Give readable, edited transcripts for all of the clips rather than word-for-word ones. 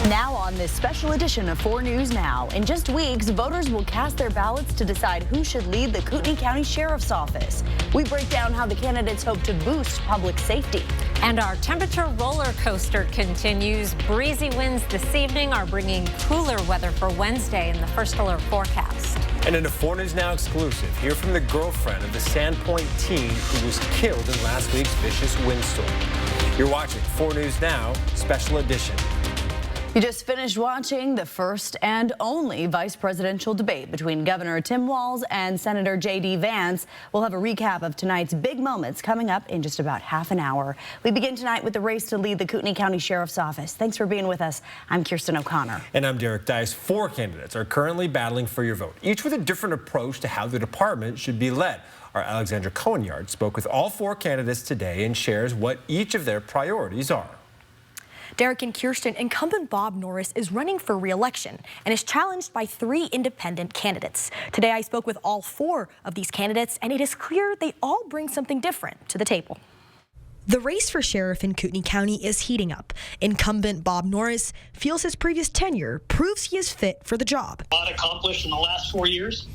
Now on this special edition of 4 News Now. In just weeks, voters will cast their ballots to decide who should lead the Kootenai County Sheriff's Office. We break down how the candidates hope to boost public safety. And our temperature roller coaster continues. Breezy winds this evening are bringing cooler weather for Wednesday in the first alert forecast. And in a 4 News Now exclusive, hear from the girlfriend of the Sandpoint teen who was killed in last week's vicious windstorm. You're watching 4 News Now Special Edition. You just finished watching the first and only vice presidential debate between Governor Tim Walz and Senator J.D. Vance. We'll have a recap of tonight's big moments coming up in just about half an hour. We begin tonight with the race to lead the Kootenai County Sheriff's Office. Thanks for being with us. I'm Kirsten O'Connor. And I'm Derek Dice. 4 candidates are currently battling for your vote, each with a different approach to how the department should be led. Our Alexandra Cohen-Yard spoke with all 4 candidates today and shares what each of their priorities are. Derek and Kirsten, incumbent Bob Norris is running for re-election and is challenged by 3 independent candidates. Today I spoke with all 4 of these candidates, and it is clear they all bring something different to the table. The race for sheriff in Kootenai County is heating up. Incumbent Bob Norris feels his previous tenure proves he is fit for the job. A lot accomplished in the last 4 years,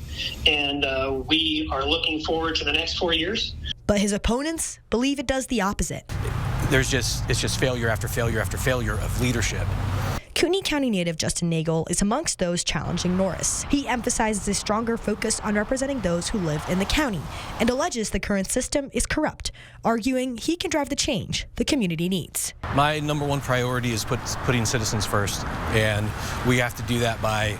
and we are looking forward to the next 4 years. But his opponents believe it does the opposite. It's just failure after failure after failure of leadership. Kootenai County native Justin Nagel is amongst those challenging Norris. He emphasizes a stronger focus on representing those who live in the county and alleges the current system is corrupt, arguing he can drive the change the community needs. My number 1 priority is putting citizens first, and we have to do that by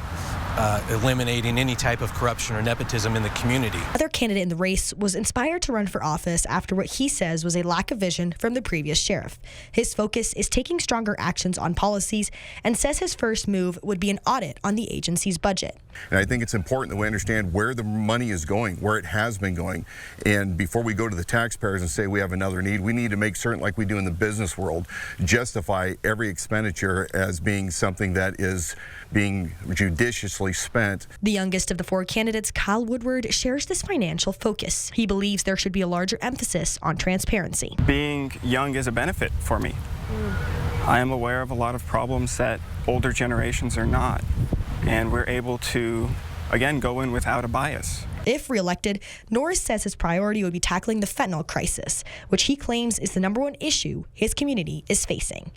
eliminating any type of corruption or nepotism in the community. Other candidate in the race was inspired to run for office after what he says was a lack of vision from the previous sheriff. His focus is taking stronger actions on policies and says his first move would be an audit on the agency's budget. And I think it's important that we understand where the money is going, where it has been going. And before we go to the taxpayers and say we have another need, we need to make certain, like we do in the business world, justify every expenditure as being something that is being judiciously spent. The youngest of the 4 candidates, Kyle Woodward, shares this financial focus. He believes there should be a larger emphasis on transparency. Being young is a benefit for me. I am aware of a lot of problems that older generations are not, and we're able to, again, go in without a bias. If reelected, Norris says his priority would be tackling the fentanyl crisis, which he claims is the number 1 issue his community is facing.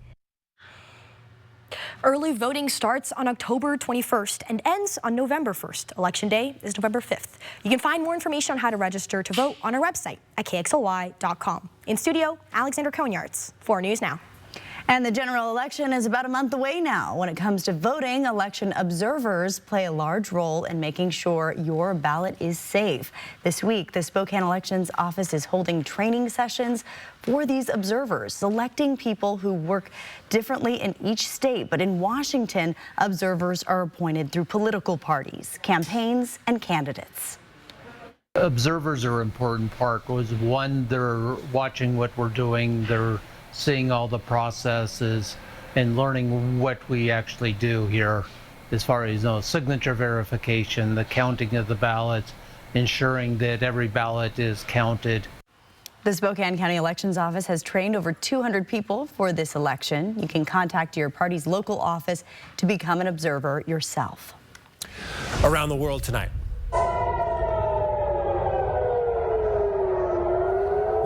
Early voting starts on October 21st and ends on November 1st. Election Day is November 5th. You can find more information on how to register to vote on our website at KXLY.com. In studio, Alexander Cohen-Yards, 4 News Now. And the general election is about a month away now. When it comes to voting, election observers play a large role in making sure your ballot is safe. This week, the Spokane Elections Office is holding training sessions for these observers, selecting people who work differently in each state. But in Washington, observers are appointed through political parties, campaigns, and candidates. Observers are an important part. One, they're watching what we're doing. They're seeing all the processes and learning what we actually do here as far as signature verification, the counting of the ballots, ensuring that every ballot is counted. The Spokane County Elections Office has trained over 200 people for this election. You can contact your party's local office to become an observer yourself. Around the world tonight.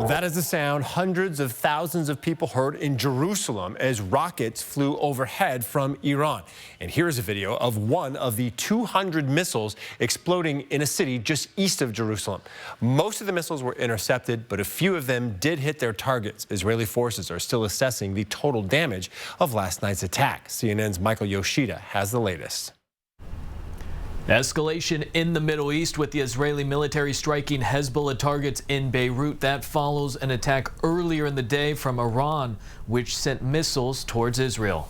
That is the sound hundreds of thousands of people heard in Jerusalem as rockets flew overhead from Iran. And here's a video of one of the 200 missiles exploding in a city just east of Jerusalem. Most of the missiles were intercepted, but a few of them did hit their targets. Israeli forces are still assessing the total damage of last night's attack. CNN's Michael Yoshida has the latest. Escalation in the Middle East with the Israeli military striking Hezbollah targets in Beirut. That follows an attack earlier in the day from Iran, which sent missiles towards Israel.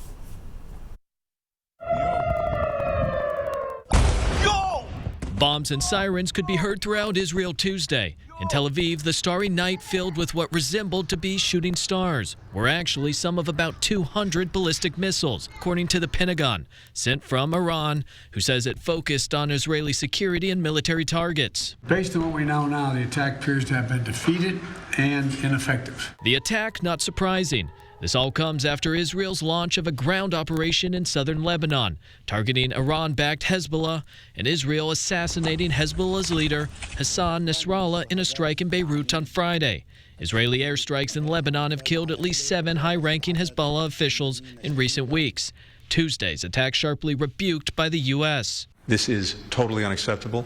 Bombs and sirens could be heard throughout Israel Tuesday. In Tel Aviv, the starry night filled with what resembled to be shooting stars were actually some of about 200 ballistic missiles, according to the Pentagon, sent from Iran, who says it focused on Israeli security and military targets. Based on what we know now, the attack appears to have been defeated and ineffective. The attack, not surprising, This all comes after Israel's launch of a ground operation in southern Lebanon, targeting Iran-backed Hezbollah, and Israel assassinating Hezbollah's leader, Hassan Nasrallah, in a strike in Beirut on Friday. Israeli airstrikes in Lebanon have killed at least 7 high-ranking Hezbollah officials in recent weeks. Tuesday's attack sharply rebuked by the U.S. This is totally unacceptable,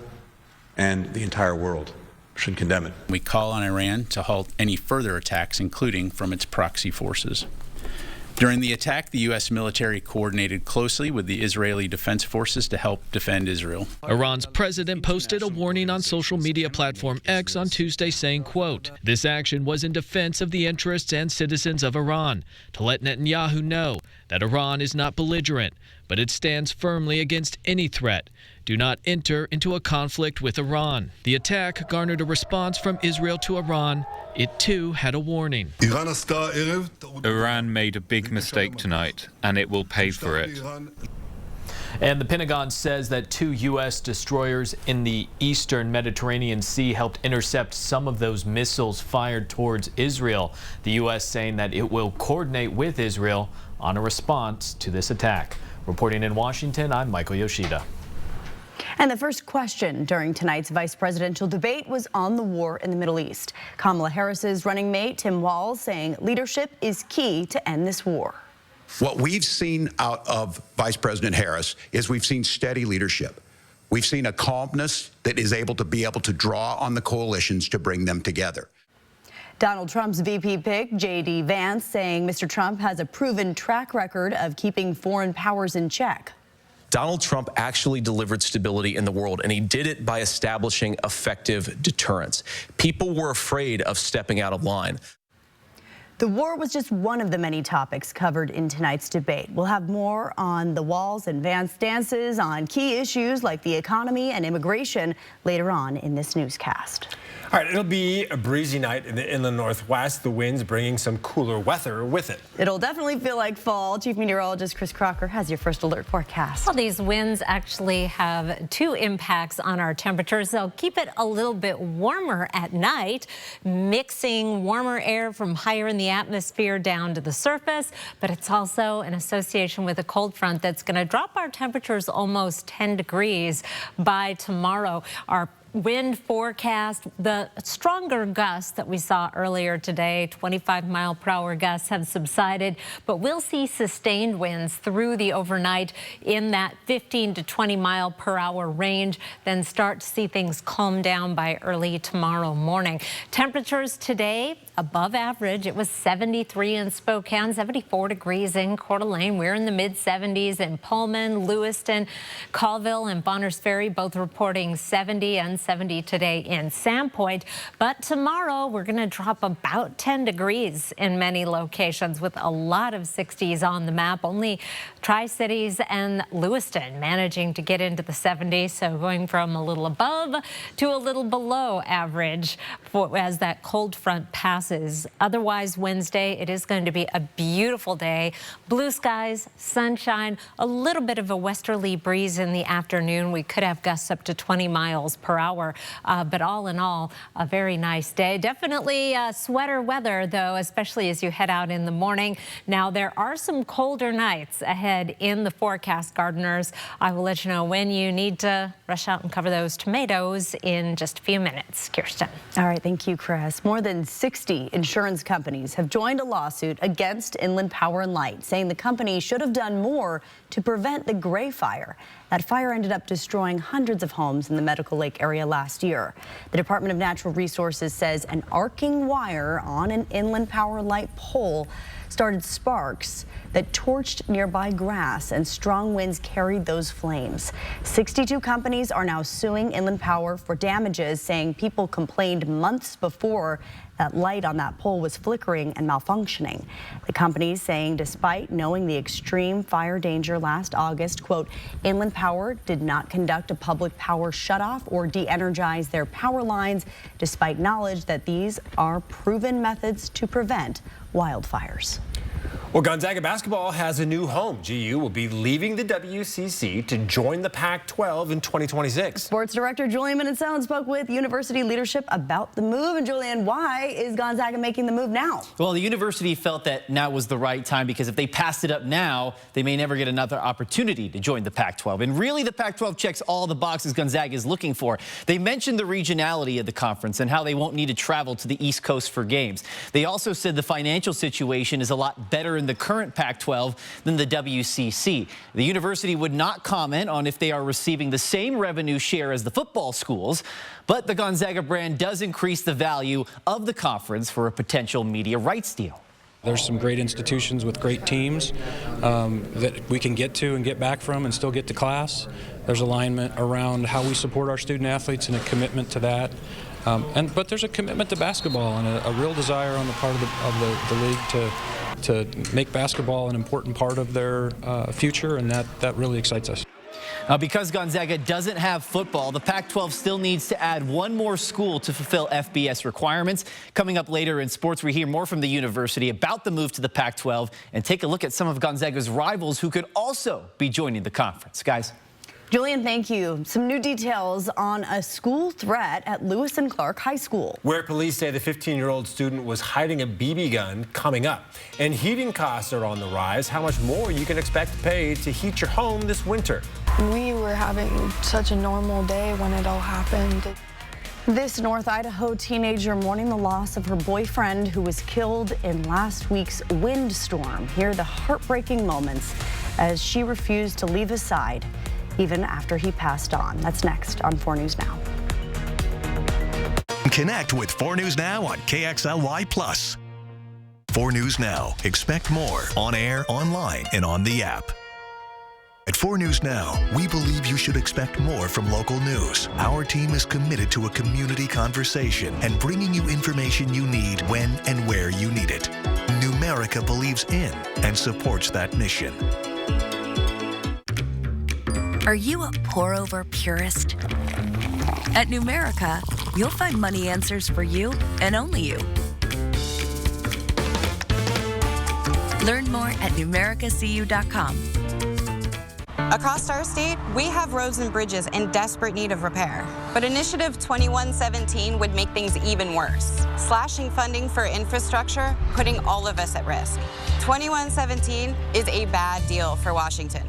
and the entire world should condemn it. We call on Iran to halt any further attacks, including from its proxy forces. During the attack, the U.S. military coordinated closely with the Israeli Defense Forces to help defend Israel. Iran's president posted a warning on social media platform X on Tuesday saying, quote, "This action was in defense of the interests and citizens of Iran, to let Netanyahu know that Iran is not belligerent, but it stands firmly against any threat. Do not enter into a conflict with Iran." The attack garnered a response from Israel to Iran. It too had a warning. Iran made a big mistake tonight, and it will pay for it. And the Pentagon says that 2 U.S. destroyers in the eastern Mediterranean Sea helped intercept some of those missiles fired towards Israel. The U.S. saying that it will coordinate with Israel on a response to this attack. Reporting in Washington, I'm Michael Yoshida. And the first question during tonight's vice presidential debate was on the war in the Middle East. Kamala Harris's running mate, Tim Walz, saying leadership is key to end this war. What we've seen out of Vice President Harris is we've seen steady leadership. We've seen a calmness that is able to draw on the coalitions to bring them together. Donald Trump's VP pick, J.D. Vance, saying Mr. Trump has a proven track record of keeping foreign powers in check. Donald Trump actually delivered stability in the world, and he did it by establishing effective deterrence. People were afraid of stepping out of line. The war was just one of the many topics covered in tonight's debate. We'll have more on the Walz and Vance stances on key issues like the economy and immigration later on in this newscast. All right, it'll be a breezy night in the inland northwest. The winds bringing some cooler weather with it. It'll definitely feel like fall. Chief Meteorologist Chris Crocker has your first alert forecast. Well, these winds actually have 2 impacts on our temperatures. They'll keep it a little bit warmer at night, mixing warmer air from higher in the atmosphere down to the surface, but it's also an association with a cold front that's going to drop our temperatures almost 10 degrees by tomorrow. Our wind forecast, the stronger gusts that we saw earlier today, 25-mile-per-hour gusts, have subsided, but we'll see sustained winds through the overnight in that 15 to 20-mile-per-hour range, then start to see things calm down by early tomorrow morning. Temperatures today above average. It was 73 in Spokane, 74 degrees in Coeur d'Alene. We're in the mid-70s in Pullman, Lewiston, Colville, and Bonners Ferry, both reporting 70 and 70 today in Sandpoint. But tomorrow we're going to drop about 10 degrees in many locations with a lot of 60s on the map. Only Tri-Cities and Lewiston managing to get into the 70s. So going from a little above to a little below average as that cold front passes. Otherwise, Wednesday, it is going to be a beautiful day. Blue skies, sunshine, a little bit of a westerly breeze in the afternoon. We could have gusts up to 20 miles per hour. But all in all, a very nice day. Definitely sweater weather, though, especially as you head out in the morning. Now, there are some colder nights ahead in the forecast, gardeners. I will let you know when you need to rush out and cover those tomatoes in just a few minutes. Kirsten. All right, thank you, Chris. More than 60 insurance companies have joined a lawsuit against Inland Power and Light, saying the company should have done more to prevent the Gray Fire. That fire ended up destroying hundreds of homes in the Medical Lake area last year. The Department of Natural Resources says an arcing wire on an Inland Power and Light pole started sparks that torched nearby grass, and strong winds carried those flames. 62 companies are now suing Inland Power for damages, saying people complained months before that light on that pole was flickering and malfunctioning. The company saying despite knowing the extreme fire danger last August, quote, Inland Power did not conduct a public power shutoff or de-energize their power lines, despite knowledge that these are proven methods to prevent wildfires. Well, Gonzaga basketball has a new home. GU will be leaving the WCC to join the Pac-12 in 2026. Sports director Julian Minnesone spoke with university leadership about the move. And Julian, why is Gonzaga making the move now? Well, the university felt that now was the right time because if they passed it up now, they may never get another opportunity to join the Pac-12. And really, the Pac-12 checks all the boxes Gonzaga is looking for. They mentioned the regionality of the conference and how they won't need to travel to the East Coast for games. They also said the financial situation is a lot better in the current Pac-12 than the WCC. The university would not comment on if they are receiving the same revenue share as the football schools, but the Gonzaga brand does increase the value of the conference for a potential media rights deal. There's some great institutions with great teams that we can get to and get back from and still get to class. There's alignment around how we support our student athletes and a commitment to that. But there's a commitment to basketball and a real desire on the part of the league to make basketball an important part of their future, and that really excites us. Now, because Gonzaga doesn't have football, the Pac-12 still needs to add one more school to fulfill FBS requirements. Coming up later in sports, we hear more from the university about the move to the Pac-12 and take a look at some of Gonzaga's rivals who could also be joining the conference. Guys. Julian, thank you. Some new details on a school threat at Lewis and Clark High School, where police say the 15-year-old student was hiding a BB gun coming up. And heating costs are on the rise. How much more you can expect to pay to heat your home this winter? We were having such a normal day when it all happened. This North Idaho teenager mourning the loss of her boyfriend who was killed in last week's windstorm. Hear the heartbreaking moments as she refused to leave his side even after he passed on. That's next on 4 News Now. Connect with 4 News Now on KXLY+. 4 News Now. Expect more on air, online, and on the app. At 4 News Now, we believe you should expect more from local news. Our team is committed to a community conversation and bringing you information you need when and where you need it. Numerica believes in and supports that mission. Are you a pour-over purist? At Numerica, you'll find money answers for you and only you. Learn more at numericacu.com. Across our state, we have roads and bridges in desperate need of repair. But Initiative 2117 would make things even worse, slashing funding for infrastructure, putting all of us at risk. 2117 is a bad deal for Washington.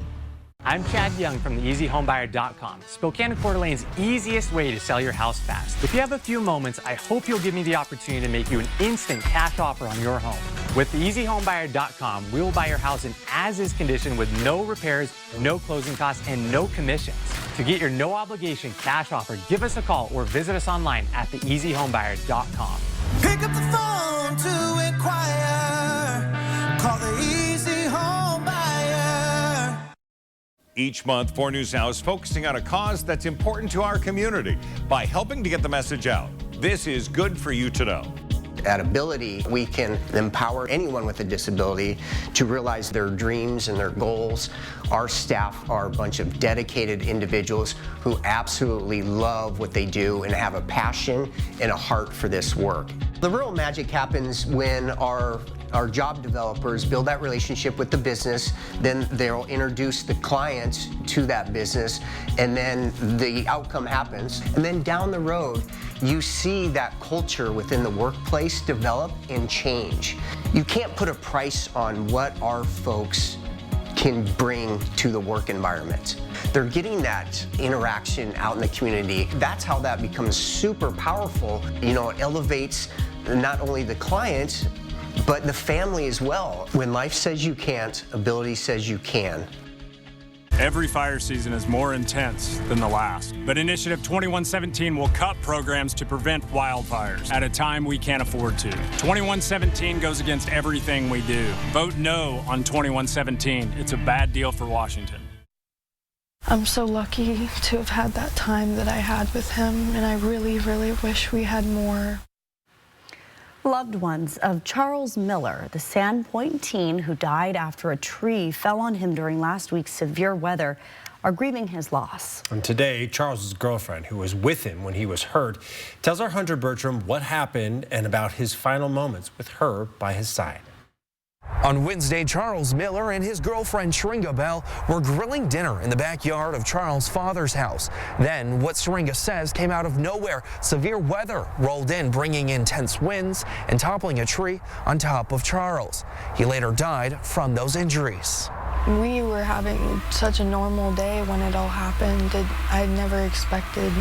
I'm Chad Young from theeasyhomebuyer.com, Spokane and Coeur d'Alene's easiest way to sell your house fast. If you have a few moments, I hope you'll give me the opportunity to make you an instant cash offer on your home. With theeasyhomebuyer.com, we will buy your house in as-is condition with no repairs, no closing costs, and no commissions. To get your no-obligation cash offer, give us a call or visit us online at theeasyhomebuyer.com. Pick up the phone to inquire. Call the Easy Home Buyer. Each month, 4 News Now is focusing on a cause that's important to our community by helping to get the message out. This is good for you to know. At Ability, we can empower anyone with a disability to realize their dreams and their goals. Our staff are a bunch of dedicated individuals who absolutely love what they do and have a passion and a heart for this work. The real magic happens when our job developers build that relationship with the business, then they'll introduce the client to that business, and then the outcome happens. And then down the road, you see that culture within the workplace develop and change. You can't put a price on what our folks can bring to the work environment. They're getting that interaction out in the community. That's how that becomes super powerful. You know, it elevates not only the client, but the family as well. When life says you can't, Ability says you can. Every fire season is more intense than the last, but Initiative 2117 will cut programs to prevent wildfires at a time we can't afford to. 2117 goes against everything we do. Vote no on 2117. It's a bad deal for Washington. I'm so lucky to have had that time that I had with him, and I really, really wish we had more. Loved ones of Charles Miller, the Sandpoint teen who died after a tree fell on him during last week's severe weather, are grieving his loss. And today, Charles's girlfriend, who was with him when he was hurt, tells our Hunter Bertram what happened and about his final moments with her by his side. On Wednesday, Charles Miller and his girlfriend Syringa Bell were grilling dinner in the backyard of Charles' father's house. Then, what Syringa says came out of nowhere. Severe weather rolled in, bringing intense winds and toppling a tree on top of Charles. He later died from those injuries. We were having such a normal day when it all happened. I never expected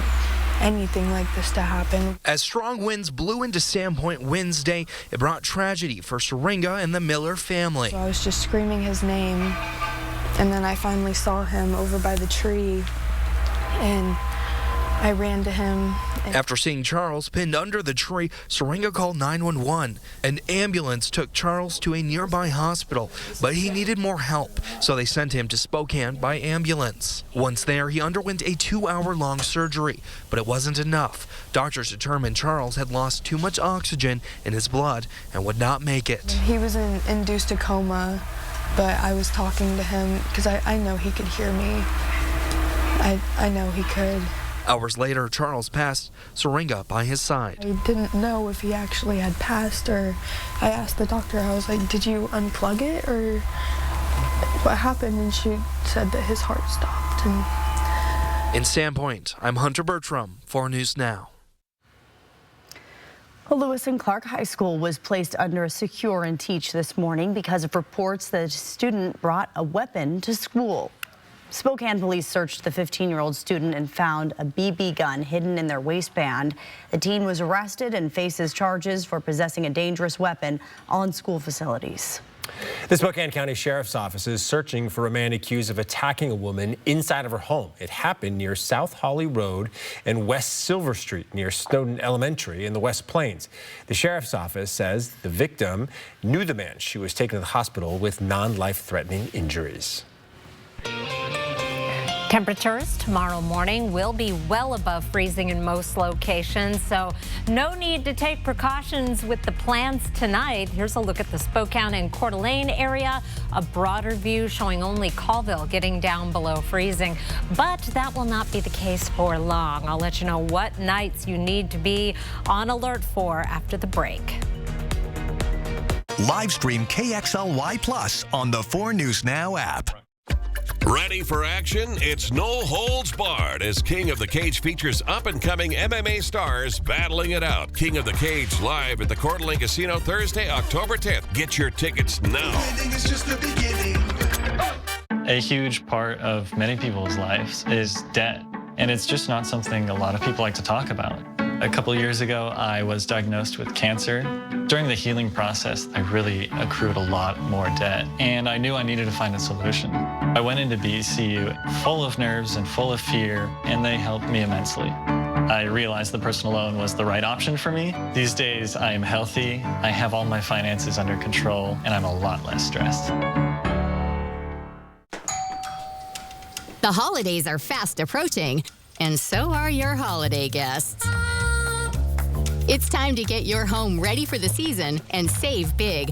anything like this to happen. As strong winds blew into Sandpoint Wednesday, it brought tragedy for Syringa and the Miller family. So I was just screaming his name, and then I finally saw him over by the tree, and I ran to him. After seeing Charles pinned under the tree, Syringa called 911. An ambulance took Charles to a nearby hospital, but he needed more help, so they sent him to Spokane by ambulance. Once there, he underwent a 2-hour-long surgery, but it wasn't enough. Doctors determined Charles had lost too much oxygen in his blood and would not make it. He was induced a coma, but I was talking to him because I know he could hear me. I know he could. Hours later, Charles passed, Syringa by his side. I didn't know if he actually had passed, or I asked the doctor, I was like, did you unplug it, or what happened? And she said that his heart stopped. In Sandpoint, I'm Hunter Bertram, 4 News Now. Well, Lewis and Clark High School was placed under a secure and teach this morning because of reports that a student brought a weapon to school. Spokane police searched the 15-year-old student and found a BB gun hidden in their waistband. The teen was arrested and faces charges for possessing a dangerous weapon on school facilities. The Spokane County Sheriff's Office is searching for a man accused of attacking a woman inside of her home. It happened near South Holly Road and West Silver Street near Snowden Elementary in the West Plains. The Sheriff's Office says the victim knew the man. She was taken to the hospital with non-life-threatening injuries. Temperatures tomorrow morning will be well above freezing in most locations, so no need to take precautions with the plans tonight. Here's a look at the Spokane and Coeur d'Alene area. A broader view showing only Colville getting down below freezing, but that will not be the case for long. I'll let you know what nights you need to be on alert for after the break. Live stream KXLY Plus on the 4 News Now app. Ready for action? It's no holds barred as King of the Cage features up-and-coming MMA stars battling it out. King of the Cage live at the Coeur d'Alene Casino Thursday, October 10th. Get your tickets now. A huge part of many people's lives is debt, and it's just not something a lot of people like to talk about. A couple years ago, I was diagnosed with cancer. During the healing process, I really accrued a lot more debt, and I knew I needed to find a solution. I went into BCU full of nerves and full of fear, and they helped me immensely. I realized the personal loan was the right option for me. These days, I am healthy, I have all my finances under control, and I'm a lot less stressed. The holidays are fast approaching, and so are your holiday guests. It's time to get your home ready for the season and save big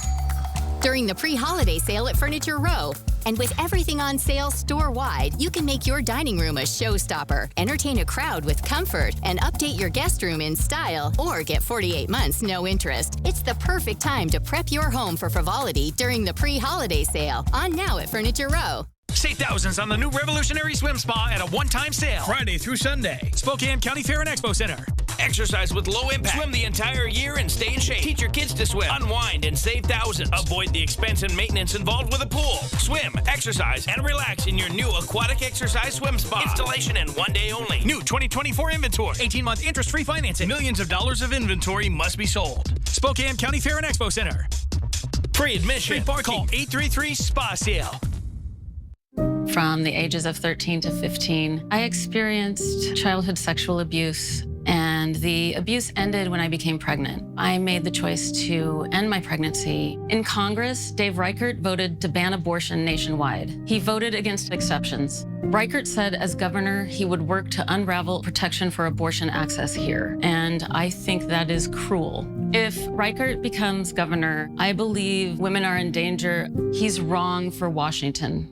during the pre-holiday sale at Furniture Row. And with everything on sale store-wide, you can make your dining room a showstopper, entertain a crowd with comfort, and update your guest room in style, or get 48 months no interest. It's the perfect time to prep your home for frivolity during the pre-holiday sale. On now at Furniture Row. Save thousands on the new Revolutionary Swim Spa at a one-time sale. Friday through Sunday. Spokane County Fair and Expo Center. Exercise with low impact. Swim the entire year and stay in shape. Teach your kids to swim. Unwind and save thousands. Avoid the expense and maintenance involved with a pool. Swim, exercise, and relax in your new aquatic exercise swim spa. Installation in 1 day only. New 2024 inventory. 18-month interest-free financing. Millions of dollars of inventory must be sold. Spokane County Fair and Expo Center. Free admission. Free parking. Call 833-SPA-SALE. From the ages of 13 to 15, I experienced childhood sexual abuse, and the abuse ended when I became pregnant. I made the choice to end my pregnancy. In Congress, Dave Reichert voted to ban abortion nationwide. He voted against exceptions. Reichert said as governor, he would work to unravel protection for abortion access here, and I think that is cruel. If Reichert becomes governor, I believe women are in danger. He's wrong for Washington.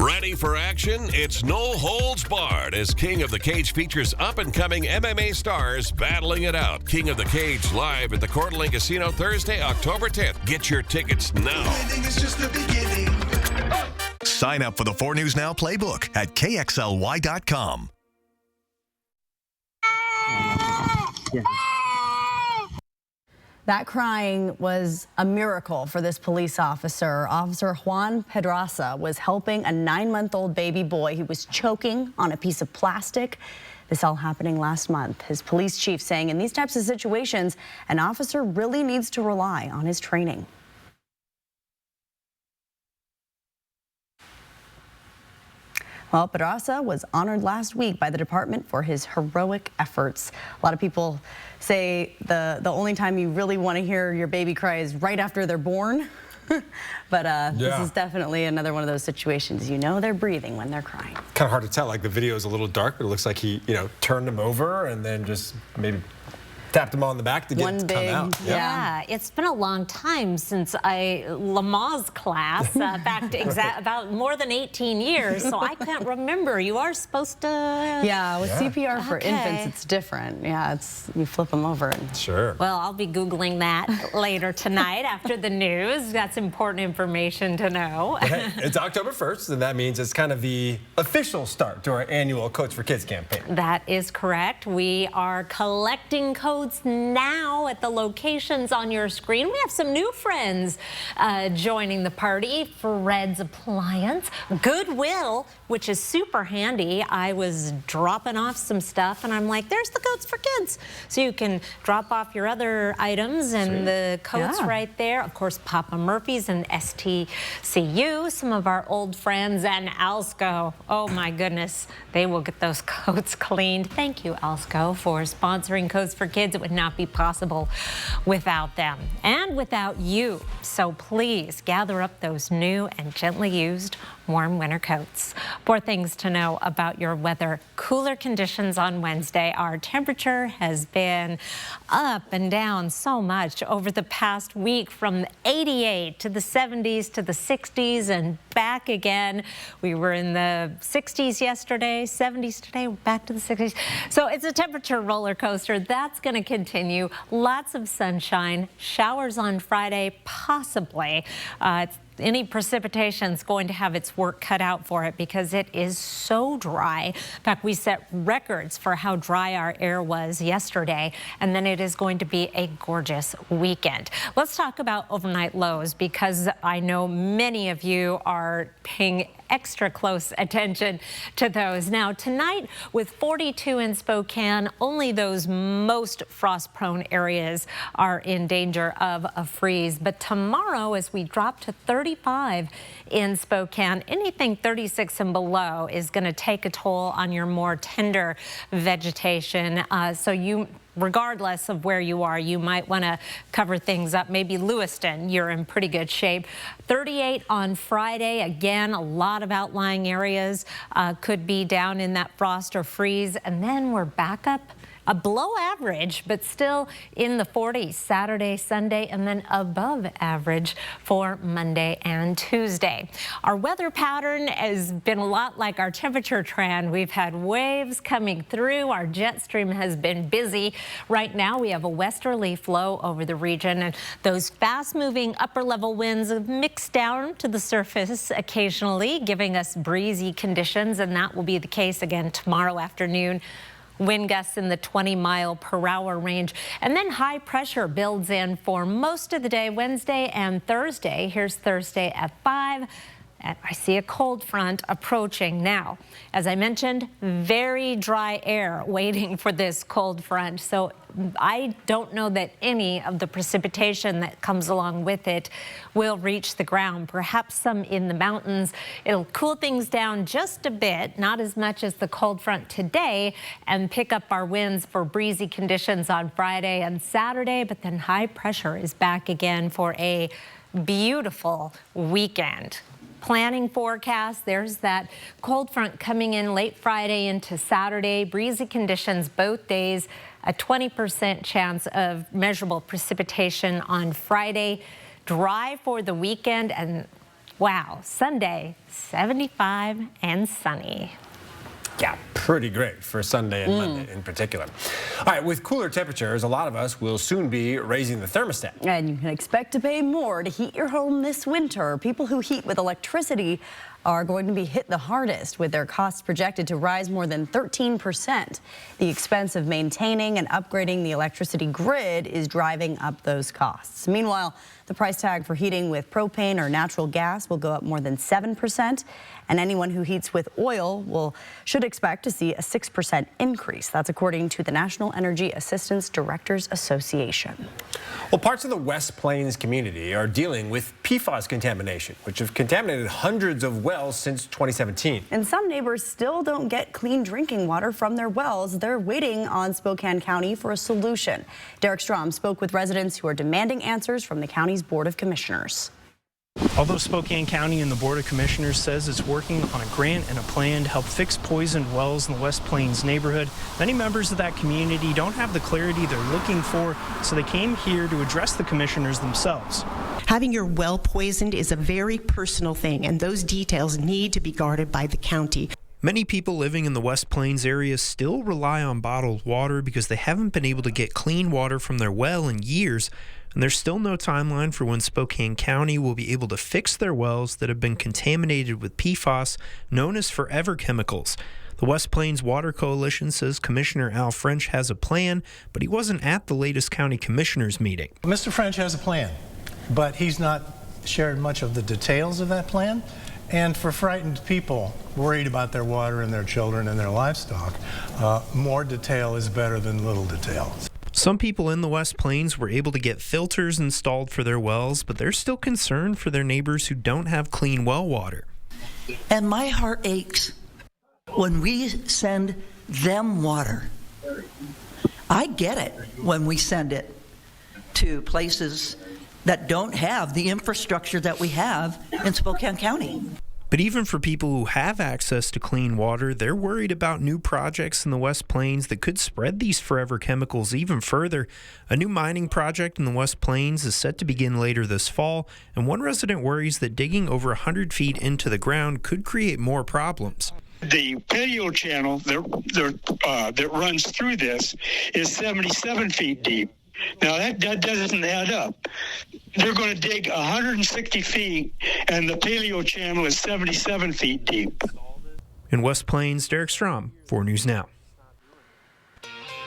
Ready for action? It's no holds barred as King of the Cage features up-and-coming MMA stars battling it out. King of the Cage live at the Coeur d'Alene Casino Thursday, October 10th. Get your tickets now. Sign up for the 4 News Now playbook at KXLY.com. That crying was a miracle for this police officer. Officer Juan Pedraza was helping a 9-month-old baby boy who was choking on a piece of plastic. This all happening last month. His police chief saying in these types of situations, an officer really needs to rely on his training. Well, Pedraza was honored last week by the department for his heroic efforts. A lot of people say the only time you really want to hear your baby cry is right after they're born. But this is definitely another one of those situations. You know they're breathing when they're crying. Kind of hard to tell. Like the video is a little dark, but it looks like he, turned him over and then just maybe tapped him on the back to get him to come out. Yeah, it's been a long time since Lamaze class, back to about more than 18 years, so I can't remember. You are supposed to... Yeah, with CPR for infants, it's different. Yeah, you flip them over. Sure. Well, I'll be Googling that later tonight after the news. That's important information to know. Well, hey, it's October 1st, and that means it's kind of the official start to our annual Codes for Kids campaign. That is correct. We are collecting codes now at the locations on your screen. We have some new friends joining the party. Fred's Appliance, Goodwill, which is super handy. I was dropping off some stuff and I'm like, there's the Codes for Kids. So you can drop off your other items and the codes right there. Of course, Papa Murphy's and STCU, some of our old friends, and Alsco. Oh my goodness, they will get those codes cleaned. Thank you, Alsco, for sponsoring Codes for Kids. It would not be possible without them and without you. So please gather up those new and gently used warm winter coats. More things to know about your weather. Cooler conditions on Wednesday. Our temperature has been up and down so much over the past week, from 88 to the 70s to the 60s and back again. We were in the 60s yesterday, 70s today, back to the 60s. So it's a temperature roller coaster. That's going to continue. Lots of sunshine, showers on Friday, possibly. Any precipitation is going to have its work cut out for it because it is so dry. In fact, we set records for how dry our air was yesterday, and then it is going to be a gorgeous weekend. Let's talk about overnight lows, because I know many of you are paying extra close attention to those. Now, tonight with 42 in Spokane, only those most frost-prone areas are in danger of a freeze. But tomorrow, as we drop to 35 in Spokane, anything 36 and below is going to take a toll on your more tender vegetation. So you, regardless of where you are, you might want to cover things up. Maybe Lewiston, you're in pretty good shape. 38 on Friday. Again, a lot of outlying areas could be down in that frost or freeze. And then we're back up below average, but still in the 40s Saturday, Sunday, and then above average for Monday and Tuesday. Our weather pattern has been a lot like our temperature trend. We've had waves coming through. Our jet stream has been busy. Right now, we have a westerly flow over the region, and those fast-moving upper-level winds have mixed down to the surface occasionally, giving us breezy conditions, and that will be the case again tomorrow afternoon. Wind gusts in the 20-mile-per-hour range. And then high pressure builds in for most of the day, Wednesday and Thursday. Here's Thursday at 5. I see a cold front approaching now. As I mentioned, very dry air waiting for this cold front. So I don't know that any of the precipitation that comes along with it will reach the ground. Perhaps some in the mountains. It'll cool things down just a bit, not as much as the cold front today, and pick up our winds for breezy conditions on Friday and Saturday. But then high pressure is back again for a beautiful weekend. Planning forecast, there's that cold front coming in late Friday into Saturday. Breezy conditions both days, a 20% chance of measurable precipitation on Friday. Dry for the weekend, and Wow, Sunday, 75 and sunny. Yeah, pretty great for Sunday and Monday in particular. All right, with cooler temperatures, a lot of us will soon be raising the thermostat. And you can expect to pay more to heat your home this winter. People who heat with electricity are going to be hit the hardest, with their costs projected to rise more than 13%. The expense of maintaining and upgrading the electricity grid is driving up those costs. Meanwhile, the price tag for heating with propane or natural gas will go up more than 7%, and anyone who heats with oil should expect to see a 6% increase. That's according to the National Energy Assistance Directors Association. Well, parts of the West Plains community are dealing with PFAS contamination, which have contaminated hundreds of wells since 2017. And some neighbors still don't get clean drinking water from their wells. They're waiting on Spokane County for a solution. Derek Strom spoke with residents who are demanding answers from the county's Board of Commissioners. Although Spokane County and the Board of Commissioners says it's working on a grant and a plan to help fix poisoned wells in the West Plains neighborhood, many members of that community don't have the clarity they're looking for, so they came here to address the commissioners themselves. Having your well poisoned is a very personal thing, and those details need to be guarded by the county. Many people living in the West Plains area still rely on bottled water because they haven't been able to get clean water from their well in years, and there's still no timeline for when Spokane County will be able to fix their wells that have been contaminated with PFAS, known as forever chemicals. The West Plains Water Coalition says Commissioner Al French has a plan, but he wasn't at the latest county commissioners meeting. Mr. French has a plan, but he's not shared much of the details of that plan. And for frightened people worried about their water and their children and their livestock, more detail is better than little detail. Some people in the West Plains were able to get filters installed for their wells, but they're still concerned for their neighbors who don't have clean well water. And my heart aches when we send them water. I get it when we send it to places that don't have the infrastructure that we have in Spokane County. But even for people who have access to clean water, they're worried about new projects in the West Plains that could spread these forever chemicals even further. A new mining project in the West Plains is set to begin later this fall, and one resident worries that digging over 100 feet into the ground could create more problems. The paleo channel that runs through this is 77 feet deep. Now, that doesn't add up. They're going to dig 160 feet, and the paleo channel is 77 feet deep. In West Plains, Derek Strom, 4 News Now.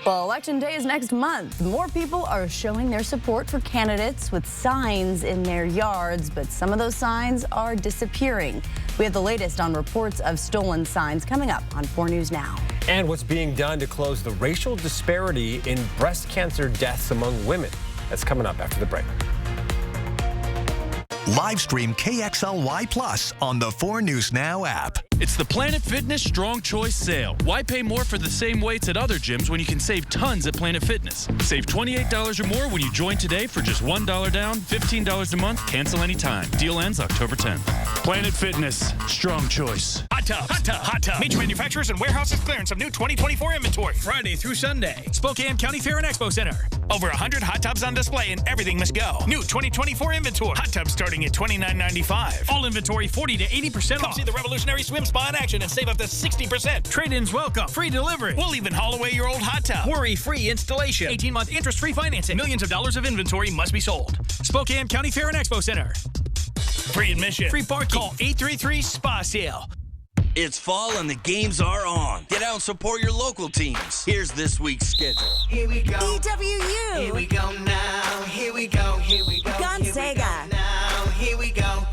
Well, Election Day is next month. More people are showing their support for candidates with signs in their yards, but some of those signs are disappearing. We have the latest on reports of stolen signs coming up on 4 News Now. And what's being done to close the racial disparity in breast cancer deaths among women. That's coming up after the break. Live stream KXLY Plus on the 4 News Now app. It's the Planet Fitness Strong Choice Sale. Why pay more for the same weights at other gyms when you can save tons at Planet Fitness? Save $28 or more when you join today for just $1 down, $15 a month, cancel anytime. Deal ends October 10th. Planet Fitness, Strong Choice. Hot Tub, Hot Tub, Hot Tub. Major manufacturers and warehouses clearance of new 2024 inventory. Friday through Sunday. Spokane County Fair and Expo Center. Over 100 hot tubs on display and everything must go. New 2024 inventory. Hot tubs starting at $29.95. All inventory 40 to 80% off. Come see the revolutionary swim spa in action and save up to 60%. Trade-ins welcome. Free delivery. We'll even haul away your old hot tub. Worry-free installation. 18-month interest-free financing. Millions of dollars of inventory must be sold. Spokane County Fair and Expo Center. Free admission. Free parking. Call 833-SPA-SALE. It's fall and the games are on. Get out and support your local teams. Here's this week's schedule. Here we go. EWU. Here we go now. Here we go. Here we go. Gonzaga. Now. Here we go.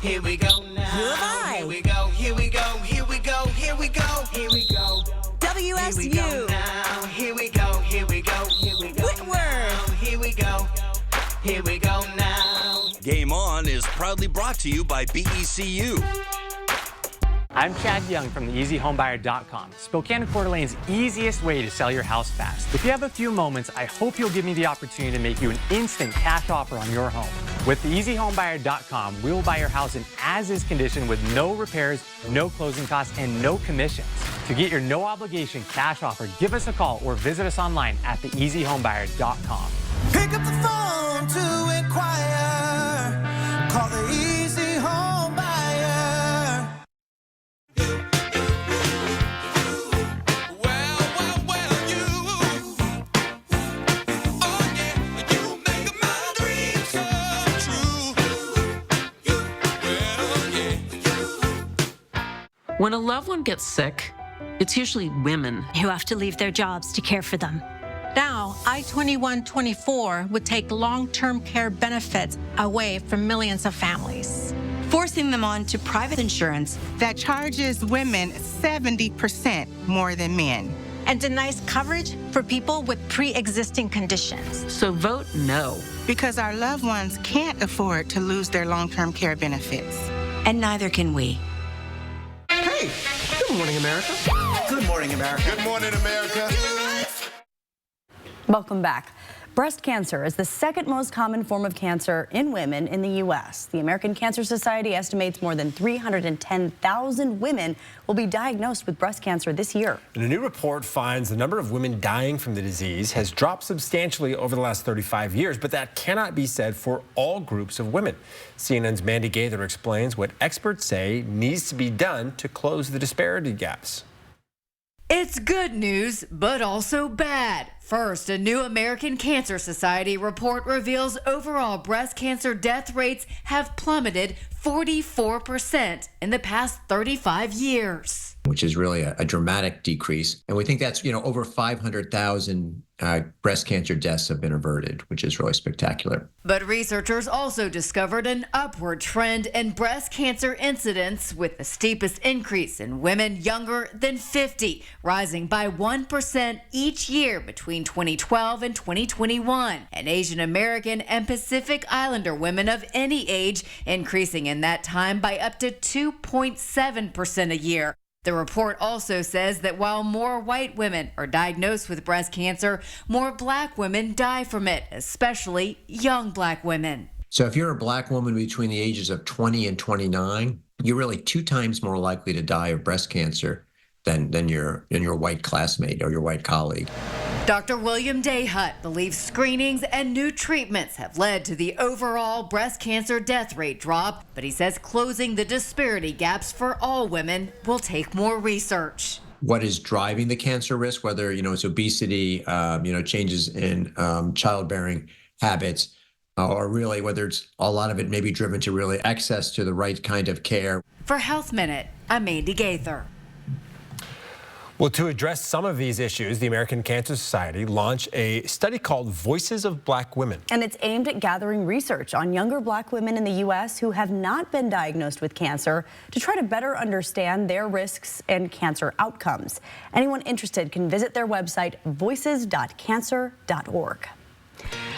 Here we go now. U of I. Here we go. Here we go. Here we go. Here we go. Here we go. WSU. Here we go now. Here we go. Here we go. Here we go. Whitworth. Now. Here we go. Here we go now. Game On is proudly brought to you by BECU. I'm Chad Young from theeasyhomebuyer.com, Spokane and Coeur d'Alene's easiest way to sell your house fast. If you have a few moments, I hope you'll give me the opportunity to make you an instant cash offer on your home. With theeasyhomebuyer.com, we will buy your house in as-is condition with no repairs, no closing costs, and no commissions. To get your no-obligation cash offer, give us a call or visit us online at theeasyhomebuyer.com. Pick up the phone to inquire. Call the Easy Home When a loved one gets sick, it's usually women who have to leave their jobs to care for them. Now, I-2124 would take long-term care benefits away from millions of families, forcing them onto private insurance that charges women 70% more than men, and denies coverage for people with pre-existing conditions. So vote no. Because our loved ones can't afford to lose their long-term care benefits. And neither can we. Hey, good morning, America. Good morning, America. Good morning, America. Welcome back. Breast cancer is the second most common form of cancer in women in the U.S. The American Cancer Society estimates more than 310,000 women will be diagnosed with breast cancer this year. And a new report finds the number of women dying from the disease has dropped substantially over the last 35 years, but that cannot be said for all groups of women. CNN's Mandy Gaither explains what experts say needs to be done to close the disparity gaps. It's good news, but also bad. First, a new American Cancer Society report reveals overall breast cancer death rates have plummeted 44% in the past 35 years. Which is really a dramatic decrease. And we think that's, over 500,000 breast cancer deaths have been averted, which is really spectacular. But researchers also discovered an upward trend in breast cancer incidence, with the steepest increase in women younger than 50, rising by 1% each year between 2012 and 2021. And Asian American and Pacific Islander women of any age increasing in that time by up to 2.7% a year. The report also says that while more white women are diagnosed with breast cancer, more black women die from it, especially young black women. So if you're a black woman between the ages of 20 and 29, you're really 2 times more likely to die of breast cancer than your white classmate or your white colleague. Dr. William Dayhutt believes screenings and new treatments have led to the overall breast cancer death rate drop, but he says closing the disparity gaps for all women will take more research. What is driving the cancer risk, whether it's obesity, changes in childbearing habits, or really whether it's a lot of it may be driven to really access to the right kind of care. For Health Minute, I'm Mandy Gaither. Well, to address some of these issues, the American Cancer Society launched a study called Voices of Black Women. And it's aimed at gathering research on younger black women in the U.S. who have not been diagnosed with cancer to try to better understand their risks and cancer outcomes. Anyone interested can visit their website, voices.cancer.org.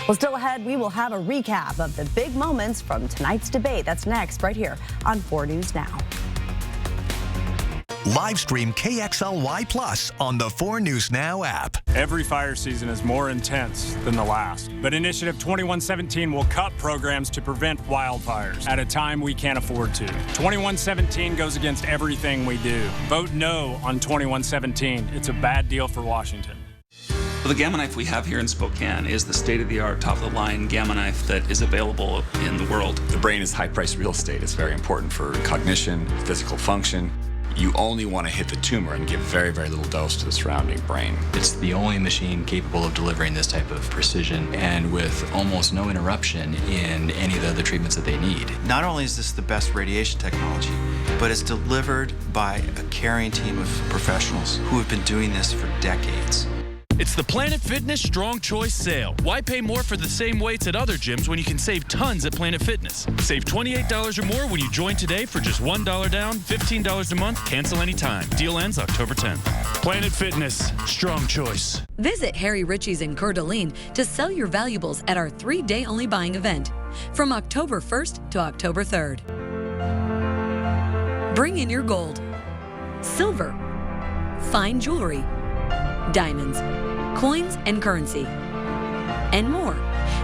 Well, still ahead, we will have a recap of the big moments from tonight's debate. That's next, right here on 4 News Now. Live stream KXLY Plus on the 4 News Now app. Every fire season is more intense than the last, but Initiative 2117 will cut programs to prevent wildfires at a time we can't afford to. 2117 goes against everything we do. Vote no on 2117. It's a bad deal for Washington. The Gamma Knife we have here in Spokane is the state-of-the-art, top-of-the-line Gamma Knife that is available in the world. The brain is high-priced real estate. It's very important for cognition, physical function. You only want to hit the tumor and give very, very little dose to the surrounding brain. It's the only machine capable of delivering this type of precision and with almost no interruption in any of the other treatments that they need. Not only is this the best radiation technology, but it's delivered by a caring team of professionals who have been doing this for decades. It's the Planet Fitness Strong Choice Sale. Why pay more for the same weights at other gyms when you can save tons at Planet Fitness? Save $28 or more when you join today for just $1 down, $15 a month, cancel anytime. Deal ends October 10th. Planet Fitness, Strong Choice. Visit Harry Ritchie's in Coeur d'Alene to sell your valuables at our 3-day only buying event from October 1st to October 3rd. Bring in your gold, silver, fine jewelry, diamonds, coins and currency, and more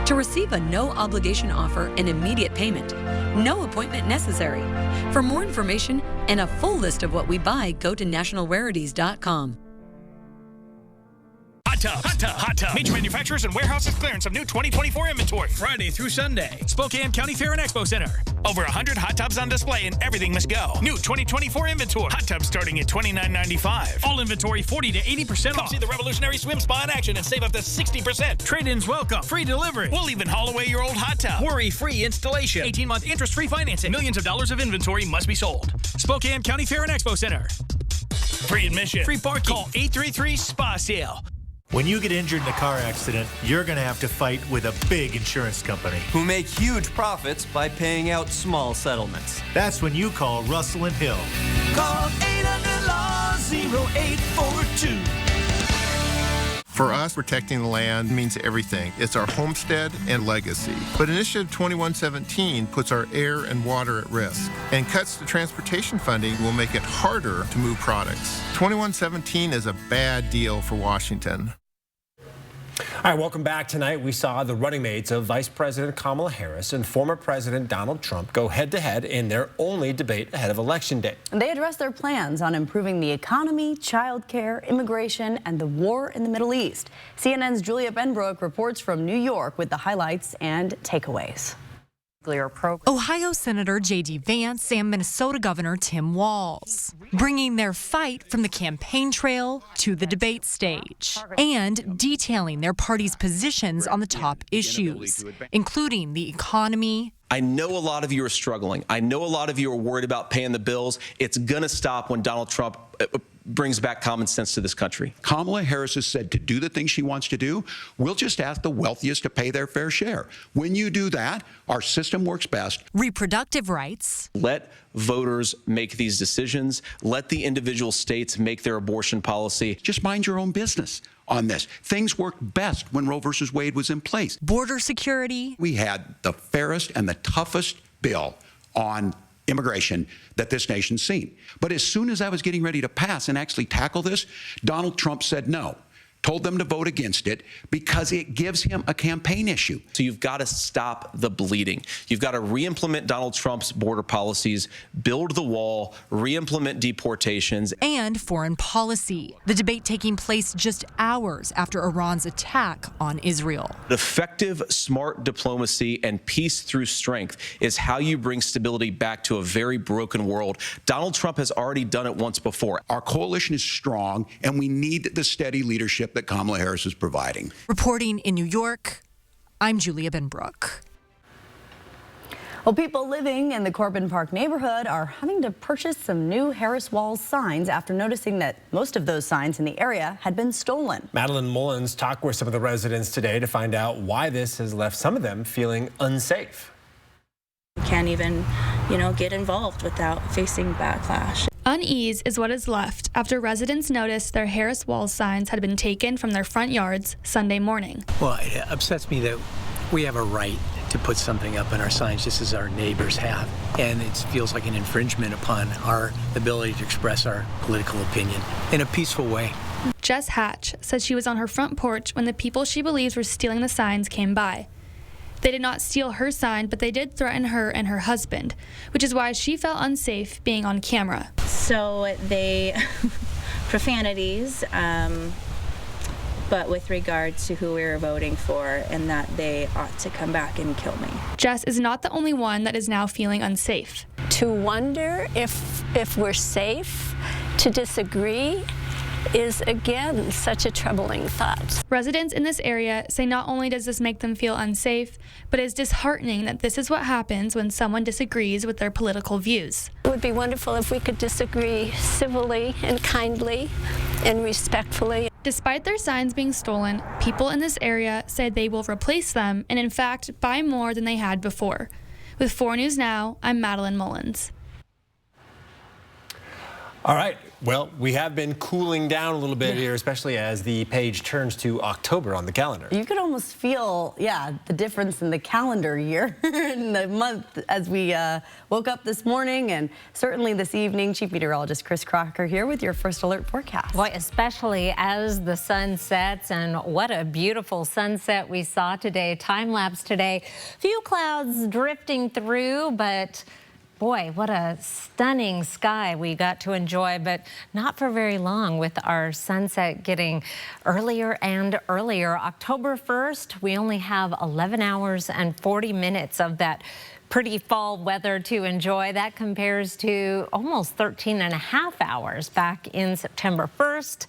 to receive a no-obligation offer and immediate payment. No appointment necessary. For more information and a full list of what we buy, go to nationalrarities.com. Hot Tubs. Hot Tub. Hot Tub. Major manufacturers and warehouses clearance of new 2024 inventory. Friday through Sunday. Spokane County Fair and Expo Center. Over 100 hot tubs on display and everything must go. New 2024 inventory. Hot tubs starting at $29.95. All inventory 40 to 80% off. Come see the revolutionary swim spa in action and save up to 60%. Trade-ins welcome. Free delivery. We'll even haul away your old hot tub. Worry-free installation. 18-month interest-free financing. Millions of dollars of inventory must be sold. Spokane County Fair and Expo Center. Free admission. Free parking. Call 833-SPA-SALE. When you get injured in a car accident, you're going to have to fight with a big insurance company who make huge profits by paying out small settlements. That's when you call Russell and Hill. Call 800-LAW-0842. For us, protecting the land means everything. It's our homestead and legacy. But Initiative 2117 puts our air and water at risk, and cuts to transportation funding will make it harder to move products. 2117 is a bad deal for Washington. All right, welcome back. Tonight, we saw the running mates of Vice President Kamala Harris and former President Donald Trump go head-to-head in their only debate ahead of Election Day. They addressed their plans on improving the economy, childcare, immigration, and the war in the Middle East. CNN's Julia Benbrook reports from New York with the highlights and takeaways. Ohio Senator J.D. Vance and Minnesota Governor Tim Walz, bringing their fight from the campaign trail to the debate stage and detailing their party's positions on the top issues, including the economy. I know a lot of you are struggling. I know a lot of you are worried about paying the bills. It's going to stop when Donald Trump brings back common sense to this country. Kamala Harris has said to do the things she wants to do, we'll just ask the wealthiest to pay their fair share. When you do that, our system works best. Reproductive rights. Let voters make these decisions. Let the individual states make their abortion policy. Just mind your own business on this. Things worked best when Roe versus Wade was in place. Border security. We had the fairest and the toughest bill on immigration that this nation's seen. But as soon as I was getting ready to pass and actually tackle this, Donald Trump said no. Told them to vote against it because it gives him a campaign issue. So you've got to stop the bleeding. You've got to re-implement Donald Trump's border policies, build the wall, re-implement deportations. And foreign policy. The debate taking place just hours after Iran's attack on Israel. Effective, smart diplomacy and peace through strength is how you bring stability back to a very broken world. Donald Trump has already done it once before. Our coalition is strong, and we need the steady leadership that Kamala Harris is providing. Reporting in New York, I'm Julia Benbrook. Well, people living in the Corbin Park neighborhood are having to purchase some new Harris Walls signs after noticing that most of those signs in the area had been stolen. Madeline Mullins talked with some of the residents today to find out why this has left some of them feeling unsafe. You can't even, get involved without facing backlash. Unease is what is left after residents noticed their Harris Walls signs had been taken from their front yards Sunday morning. Well, it upsets me that we have a right to put something up in our signs just as our neighbors have. And it feels like an infringement upon our ability to express our political opinion in a peaceful way. Jess Hatch says she was on her front porch when the people she believes were stealing the signs came by. They did not steal her sign, but they did threaten her and her husband, which is why she felt unsafe being on camera. So they, profanities, but with regard to who we were voting for and that they ought to come back and kill me. Jess is not the only one that is now feeling unsafe. To wonder if we're safe, to disagree, is again such a troubling thought. Residents in this area say not only does this make them feel unsafe, but it's disheartening that this is what happens when someone disagrees with their political views. It would be wonderful if we could disagree civilly and kindly and respectfully. Despite their signs being stolen, people in this area say they will replace them and in fact buy more than they had before. With 4 News Now, I'm Madeline Mullins. All right. Well, we have been cooling down a little bit here, especially as the page turns to October on the calendar. You could almost feel, the difference in the calendar year in the month as we woke up this morning and certainly this evening. Chief Meteorologist Chris Crocker here with your First Alert forecast. Boy, especially as the sun sets, and what a beautiful sunset we saw today. Time lapse today. Few clouds drifting through, but boy, what a stunning sky we got to enjoy, but not for very long, with our sunset getting earlier and earlier. October 1st, we only have 11 hours and 40 minutes of that pretty fall weather to enjoy. That compares to almost 13 and a half hours back in September 1st.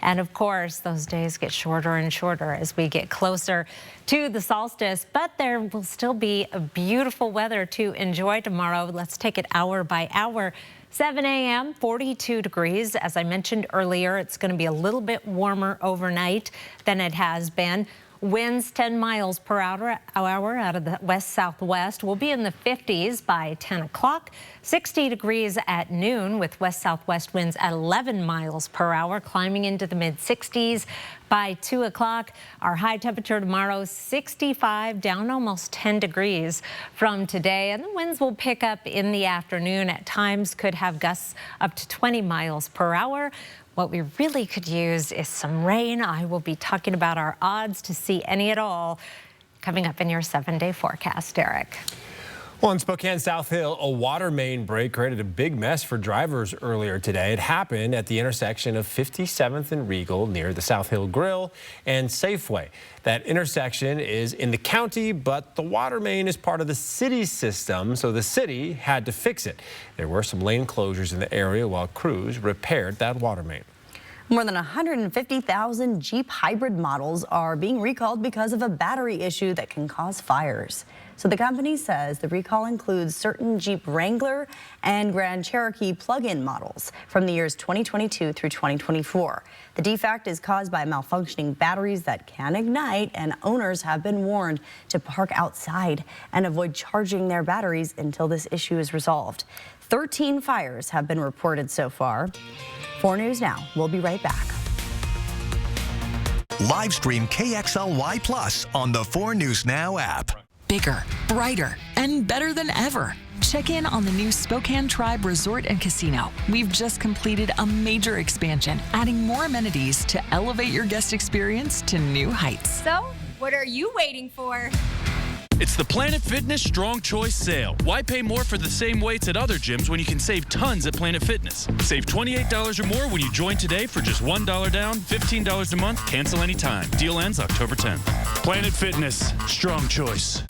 And of course, those days get shorter and shorter as we get closer to the solstice, but there will still be a beautiful weather to enjoy tomorrow. Let's take it hour by hour. 7 a.m., 42 degrees. As I mentioned earlier, it's going to be a little bit warmer overnight than it has been. Winds 10 miles per hour out of the west-southwest. Will be in the 50s by 10 o'clock. 60 degrees at noon with west-southwest winds at 11 miles per hour, climbing into the mid-60s by 2 o'clock. Our high temperature tomorrow, 65, down almost 10 degrees from today. And the winds will pick up in the afternoon. At times could have gusts up to 20 miles per hour. What we really could use is some rain. I will be talking about our odds to see any at all coming up in your 7-day forecast, Derek. Well, in Spokane South Hill, a water main break created a big mess for drivers earlier today. It happened at the intersection of 57th and Regal near the South Hill Grill and Safeway. That intersection is in the county, but the water main is part of the city's system, so the city had to fix it. There were some lane closures in the area while crews repaired that water main. More than 150,000 Jeep hybrid models are being recalled because of a battery issue that can cause fires. So the company says the recall includes certain Jeep Wrangler and Grand Cherokee plug-in models from the years 2022 through 2024. The defect is caused by malfunctioning batteries that can ignite, and owners have been warned to park outside and avoid charging their batteries until this issue is resolved. 13 fires have been reported so far. 4 News Now. We'll be right back. Live stream KXLY Plus on the 4 News Now app. Bigger, brighter, and better than ever. Check in on the new Spokane Tribe Resort and Casino. We've just completed a major expansion, adding more amenities to elevate your guest experience to new heights. So, what are you waiting for? It's the Planet Fitness Strong Choice Sale. Why pay more for the same weights at other gyms when you can save tons at Planet Fitness? Save $28 or more when you join today for just $1 down, $15 a month, cancel anytime. Deal ends October 10th. Planet Fitness, Strong Choice.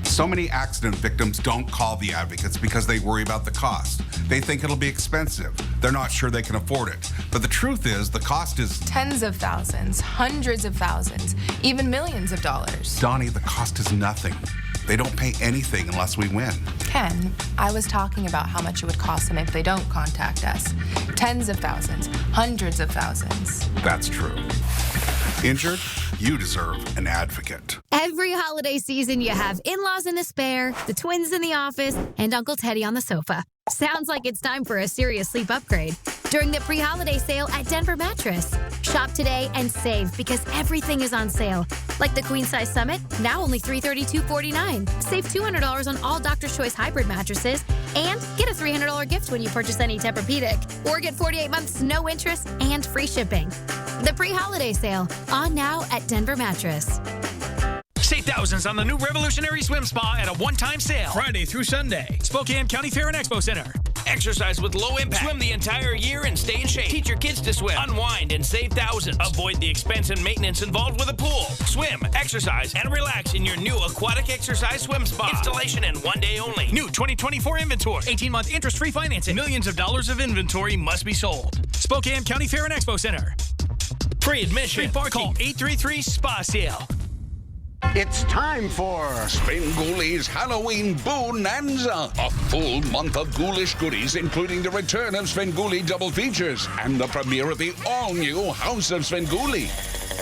So many accident victims don't call the advocates because they worry about the cost. They think it'll be expensive. They're not sure they can afford it. But the truth is, the cost is tens of thousands, hundreds of thousands, even millions of dollars. Donnie, the cost is nothing. They don't pay anything unless we win. Ken, I was talking about how much it would cost them if they don't contact us. Tens of thousands, hundreds of thousands. That's true. Injured? You deserve an advocate. Every holiday season, you have in-laws in the spare, the twins in the office, and Uncle Teddy on the sofa. Sounds like it's time for a serious sleep upgrade. During the pre-holiday sale at Denver Mattress. Shop today and save because everything is on sale. Like the Queen Size Summit, now only $332.49. Save $200 on all Doctor's Choice hybrid mattresses and get a $300 gift when you purchase any Tempur-Pedic. Or get 48 months no interest and free shipping. The pre-holiday sale, on now at Denver Mattress. Save thousands on the new Revolutionary Swim Spa at a one-time sale. Friday through Sunday. Spokane County Fair and Expo Center. Exercise with low impact. Swim the entire year and stay in shape. Teach your kids to swim. Unwind and save thousands. Avoid the expense and maintenance involved with a pool. Swim, exercise, and relax in your new aquatic exercise swim spa. Installation in 1 day only. New 2024 inventory. 18-month interest-free financing. Millions of dollars of inventory must be sold. Spokane County Fair and Expo Center. Free admission. Free parking. Call 833-SPA-SALE. It's time for Svengoolie's Halloween Bonanza. A full month of ghoulish goodies, including the return of Svengoolie double features and the premiere of the all-new House of Svengoolie.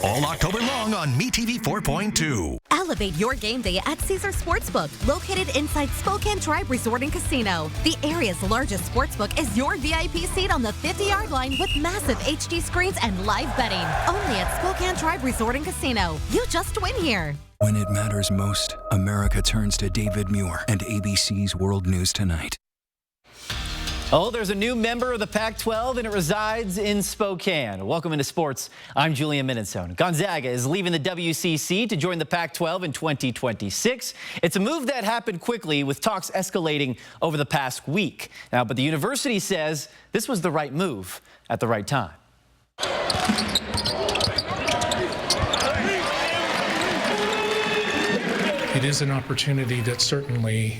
All October long on MeTV 4.2. Elevate your game day at Caesar Sportsbook, located inside Spokane Tribe Resort and Casino. The area's largest sportsbook is your VIP seat on the 50-yard line with massive HD screens and live betting. Only at Spokane Tribe Resort and Casino. You just win here. When it matters most, America turns to David Muir and ABC's World News Tonight. Oh, there's a new member of the Pac-12, and it resides in Spokane. Welcome into sports. I'm Julian Minnesota. Gonzaga is leaving the WCC to join the Pac-12 in 2026. It's a move that happened quickly, with talks escalating over the past week. Now, but the university says this was the right move at the right time. It is an opportunity that certainly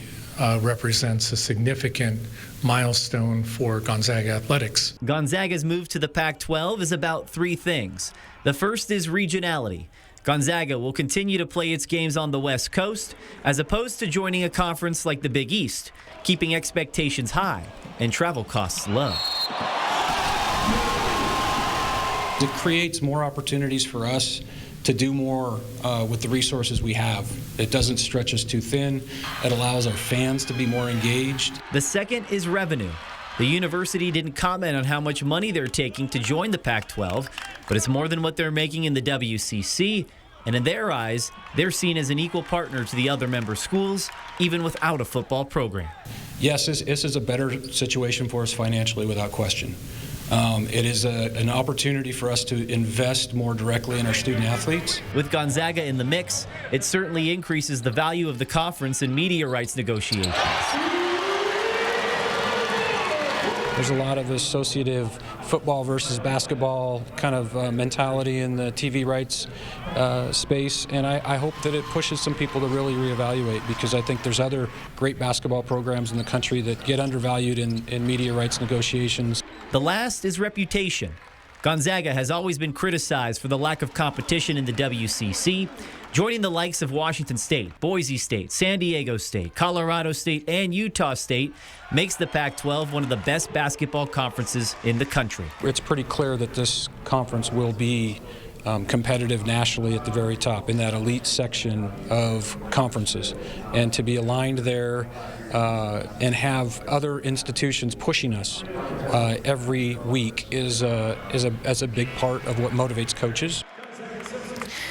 represents a significant milestone for Gonzaga athletics. Gonzaga's move to the Pac-12 is about three things. The first is regionality. Gonzaga will continue to play its games on the West Coast, as opposed to joining a conference like the Big East, keeping expectations high and travel costs low. It creates more opportunities for us to do more with the resources we have. It doesn't stretch us too thin. It allows our fans to be more engaged. The second is revenue. The university didn't comment on how much money they're taking to join the Pac-12, but it's more than what they're making in the WCC, and in their eyes, they're seen as an equal partner to the other member schools, even without a football program. Yes, this is a better situation for us financially, without question. It is an opportunity for us to invest more directly in our student athletes. With Gonzaga in the mix, it certainly increases the value of the conference in media rights negotiations. There's a lot of associative football versus basketball kind of mentality in the TV rights space, and I hope that it pushes some people to really reevaluate, because I think there's other great basketball programs in the country that get undervalued in media rights negotiations. The last is reputation. Gonzaga has always been criticized for the lack of competition in the WCC. Joining the likes of Washington State, Boise State, San Diego State, Colorado State, and Utah State makes the Pac-12 one of the best basketball conferences in the country. It's pretty clear that this conference will be competitive nationally at the very top, in that elite section of conferences. And to be aligned there and have other institutions pushing us every week is a big part of what motivates coaches.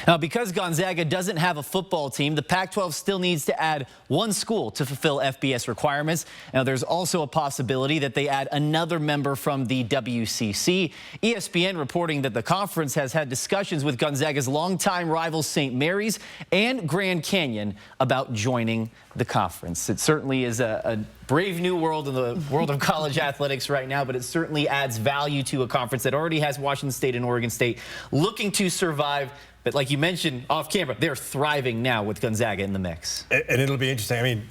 Now, because Gonzaga doesn't have a football team, the Pac-12 still needs to add one school to fulfill FBS requirements. Now, there's also a possibility that they add another member from the WCC. ESPN reporting that the conference has had discussions with Gonzaga's longtime rivals St. Mary's and Grand Canyon about joining the conference. It certainly is a brave new world in the world of college athletics right now, but it certainly adds value to a conference that already has Washington State and Oregon State looking to survive. But like you mentioned off camera, they're thriving now with Gonzaga in the mix. And it'll be interesting. I mean,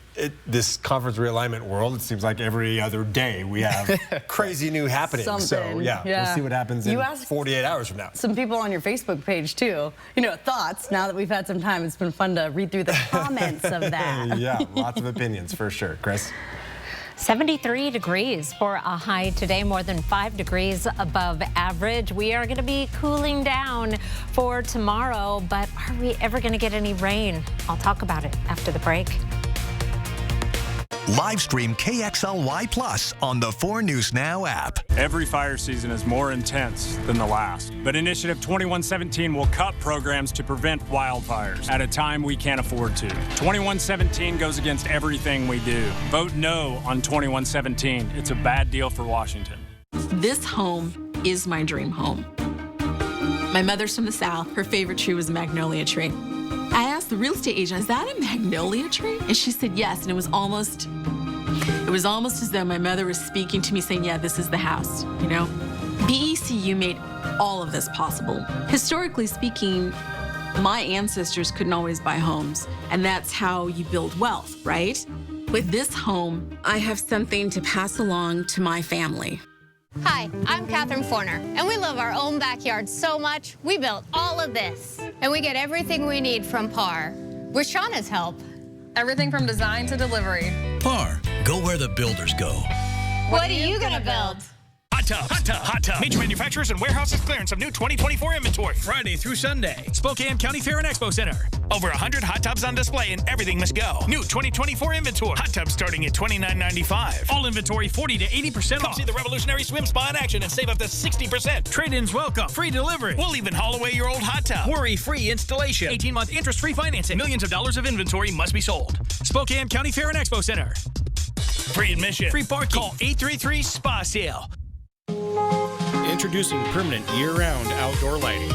this conference realignment world, it seems like every other day we have crazy new happenings. So, yeah, we'll see what happens in 48 hours from now. Some people on your Facebook page, too, thoughts. Now that we've had some time, it's been fun to read through the comments of that. Yeah, lots of opinions for sure. Chris? 73 degrees for a high today, more than 5 degrees above average. We are going to be cooling down for tomorrow, but are we ever going to get any rain? I'll talk about it after the break. Live stream KXLY Plus on the 4 News Now app. Every fire season is more intense than the last, but Initiative 2117 will cut programs to prevent wildfires at a time we can't afford to. 2117 goes against everything we do. Vote no on 2117. It's a bad deal for Washington. This home is my dream home. My mother's from the South. Her favorite tree was a magnolia tree. I asked the real estate agent, is that a magnolia tree? And she said yes, and it was almost as though my mother was speaking to me saying, yeah, this is the house, BECU made all of this possible. Historically speaking, my ancestors couldn't always buy homes, and that's how you build wealth, right? With this home, I have something to pass along to my family. Hi, I'm Catherine Forner, and we love our own backyard so much, we built all of this. And we get everything we need from PAR, with Shauna's help. Everything from design to delivery. PAR, go where the builders go. What are you gonna build? Hot Tub, Hot Tub, Hot Tub. Major manufacturers and warehouses clearance of new 2024 inventory. Friday through Sunday. Spokane County Fair and Expo Center. Over 100 hot tubs on display and everything must go. New 2024 inventory. Hot tubs starting at $29.95. All inventory 40 to 80% off. Come see the revolutionary swim spa in action and save up to 60%. Trade-ins welcome. Free delivery. We'll even haul away your old hot tub. Worry-free installation. 18-month interest-free financing. Millions of dollars of inventory must be sold. Spokane County Fair and Expo Center. Free admission, free parking. Call 833-SPA-SALE. Introducing permanent year-round outdoor lighting.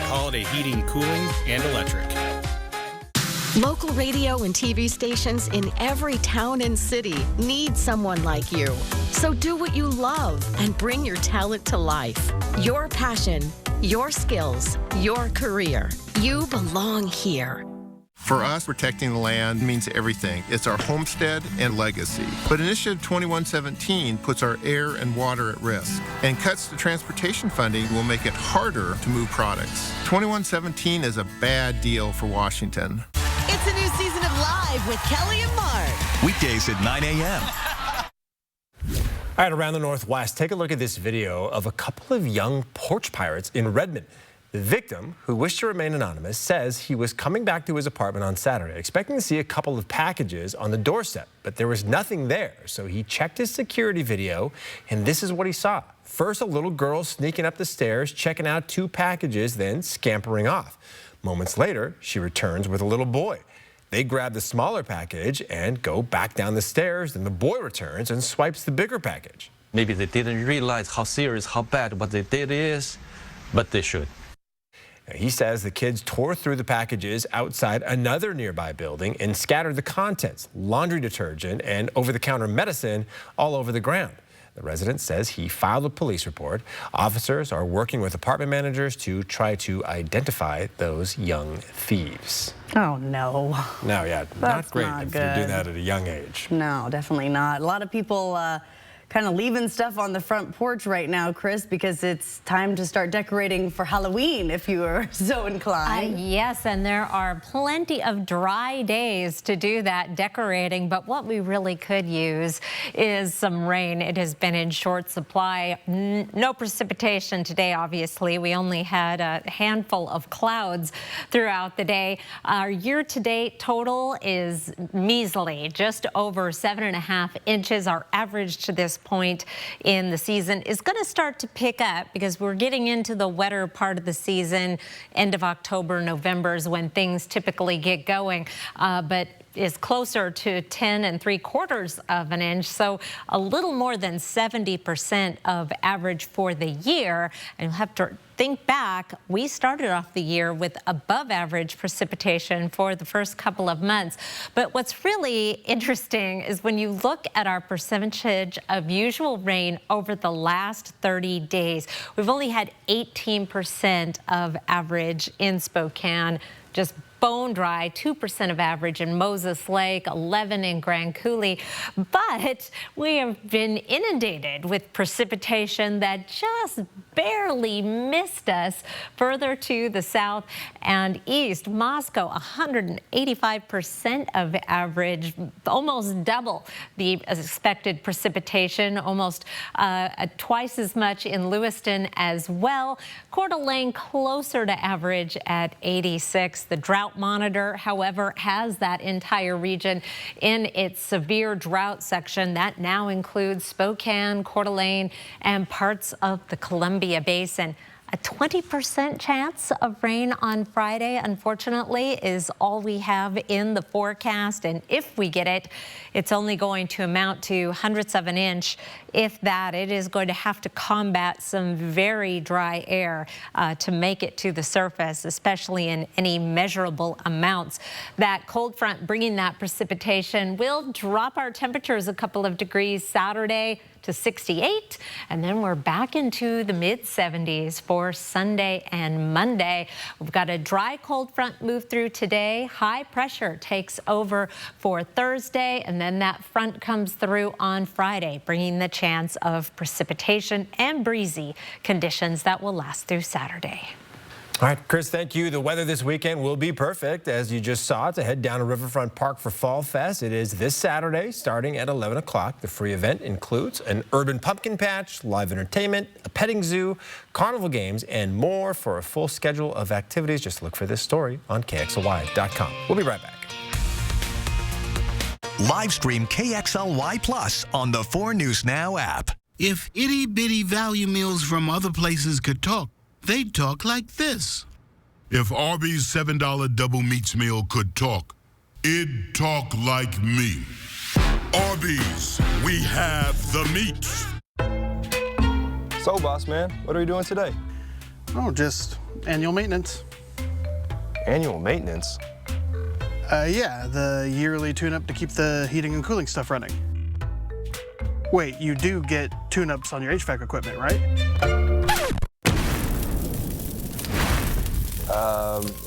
Holiday heating, cooling, and electric. Local radio and TV stations in every town and city need someone like you. So do what you love and bring your talent to life. Your passion, your skills, your career. You belong here. For us, protecting the land means everything. It's our homestead and legacy. But Initiative 2117 puts our air and water at risk, and cuts to transportation funding will make it harder to move products. 2117 is a bad deal for Washington. It's a new season of Live with Kelly and Mark. Weekdays at 9 a.m. All right, around the Northwest, take a look at this video of a couple of young porch pirates in Redmond. The victim, who wished to remain anonymous, says he was coming back to his apartment on Saturday, expecting to see a couple of packages on the doorstep, but there was nothing there. So he checked his security video, and this is what he saw. First, a little girl sneaking up the stairs, checking out 2 packages, then scampering off. Moments later, she returns with a little boy. They grab the smaller package and go back down the stairs. Then the boy returns and swipes the bigger package. Maybe they didn't realize how serious, how bad what they did is, but they should. He says the kids tore through the packages outside another nearby building and scattered the contents, laundry detergent and over-the-counter medicine, all over the ground. The resident says he filed a police report. Officers are working with apartment managers to try to identify those young thieves. Oh, no. No, yeah, not great if you do that at a young age. No, definitely not. A lot of people kind of leaving stuff on the front porch right now, Chris, because it's time to start decorating for Halloween if you are so inclined. Yes, and there are plenty of dry days to do that decorating, but what we really could use is some rain. It has been in short supply. No precipitation today, obviously. We only had a handful of clouds throughout the day. Our year-to-date total is measly, just over 7.5 inches. Our average to this point in the season is going to start to pick up because we're getting into the wetter part of the season. End of October, November is when things typically get going, but is closer to 10 3/4 of an inch, so a little more than 70% of average for the year. And you'll have to think back, we started off the year with above average precipitation for the first couple of months. But what's really interesting is when you look at our percentage of usual rain over the last 30 days, we've only had 18% of average in Spokane, just bone dry, 2% of average in Moses Lake, 11 in Grand Coulee. But we have been inundated with precipitation that just barely missed us further to the south and east. Moscow, 185% of average, almost double the expected precipitation, almost twice as much in Lewiston as well. Coeur d'Alene closer to average at 86. The drought monitor, however, has that entire region in its severe drought section. That now includes Spokane, Coeur d'Alene, and parts of the Columbia Basin. A 20% chance of rain on Friday, unfortunately, is all we have in the forecast. And if we get it, it's only going to amount to hundredths of an inch. If that, it is going to have to combat some very dry air to make it to the surface, especially in any measurable amounts. That cold front bringing that precipitation will drop our temperatures a couple of degrees Saturday to 68, and then we're back into the mid-70s for Sunday and Monday. We've got a dry cold front move through today. High pressure takes over for Thursday, and then that front comes through on Friday, bringing the chance of precipitation and breezy conditions that will last through Saturday. All right, Chris, thank you. The weather this weekend will be perfect, as you just saw, to head down to Riverfront Park for Fall Fest. It is this Saturday, starting at 11 o'clock. The free event includes an urban pumpkin patch, live entertainment, a petting zoo, carnival games, and more. For a full schedule of activities, just look for this story on KXLY.com. We'll be right back. Live stream KXLY Plus on the 4 News Now app. If itty-bitty value meals from other places could talk, they'd talk like this. If Arby's $7 double meats meal could talk, it'd talk like me. Arby's, we have the meats. So, boss man, what are we doing today? Oh, just annual maintenance. Annual maintenance? Yeah, the yearly tune-up to keep the heating and cooling stuff running. Wait, you do get tune-ups on your HVAC equipment, right?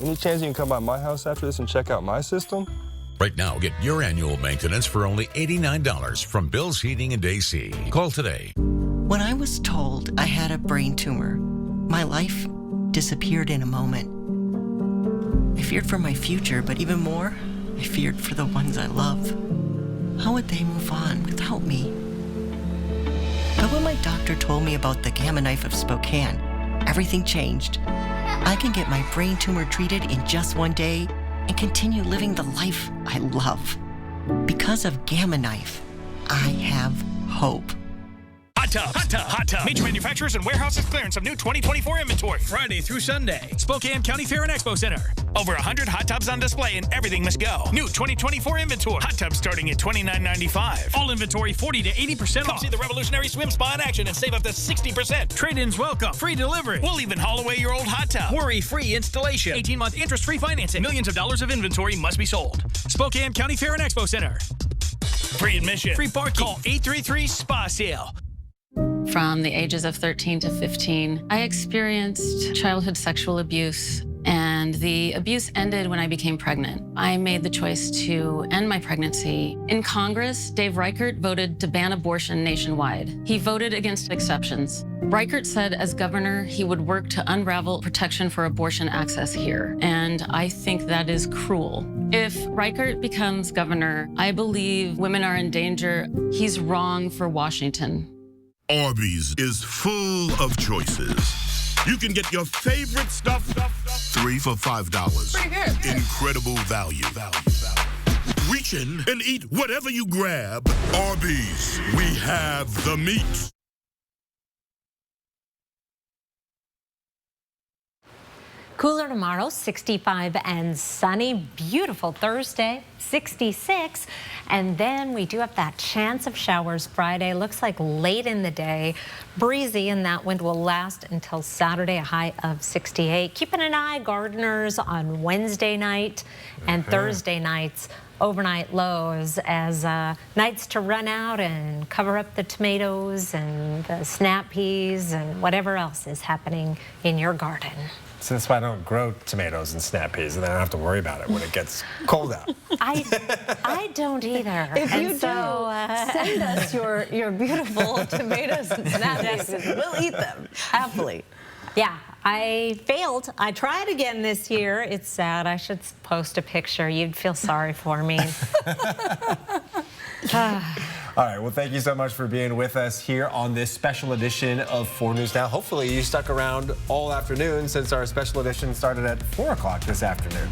Any chance you can come by my house after this and check out my system? Right now, get your annual maintenance for only $89 from Bill's Heating and AC. Call today. When I was told I had a brain tumor, my life disappeared in a moment. I feared for my future, but even more, I feared for the ones I love. How would they move on without me? But when my doctor told me about the Gamma Knife of Spokane, everything changed. I can get my brain tumor treated in just one day and continue living the life I love. Because of Gamma Knife, I have hope. Hot Tub, Hot Tub, Hot Tub. Major manufacturers and warehouses clearance of new 2024 inventory. Friday through Sunday. Spokane County Fair and Expo Center. Over 100 hot tubs on display and everything must go. New 2024 inventory. Hot tubs starting at $29.95. All inventory 40 to 80% off. Come see the revolutionary swim spa in action and save up to 60%. Trade-ins welcome. Free delivery. We'll even haul away your old hot tub. Worry-free installation. 18-month interest-free financing. Millions of dollars of inventory must be sold. Spokane County Fair and Expo Center. Free admission. Free parking. Call 833-SPA-SALE. From the ages of 13 to 15, I experienced childhood sexual abuse, and the abuse ended when I became pregnant. I made the choice to end my pregnancy. In Congress, Dave Reichert voted to ban abortion nationwide. He voted against exceptions. Reichert said as governor, he would work to unravel protection for abortion access here, and I think that is cruel. If Reichert becomes governor, I believe women are in danger. He's wrong for Washington. Arby's is full of choices. You can get your favorite stuff, 3 for $5. Incredible value. Reach in and eat whatever you grab. Arby's, we have the meat. Cooler tomorrow, 65 and sunny. Beautiful Thursday, 66. And then we do have that chance of showers Friday. Looks like late in the day. Breezy, and that wind will last until Saturday, a high of 68. Keeping an eye, gardeners, on Wednesday night and Thursday nights. Overnight lows as nights to run out and cover up the tomatoes and the snap peas and whatever else is happening in your garden. So that's why I don't grow tomatoes and snap peas, and then I don't have to worry about it when it gets cold out. I don't either. If you do, send us your beautiful tomatoes and snap peas. We'll eat them happily. Yeah, I failed. I tried again this year. It's sad. I should post a picture. You'd feel sorry for me. All right, well, thank you so much for being with us here on this special edition of 4 News Now. Hopefully you stuck around all afternoon since our special edition started at 4 o'clock this afternoon.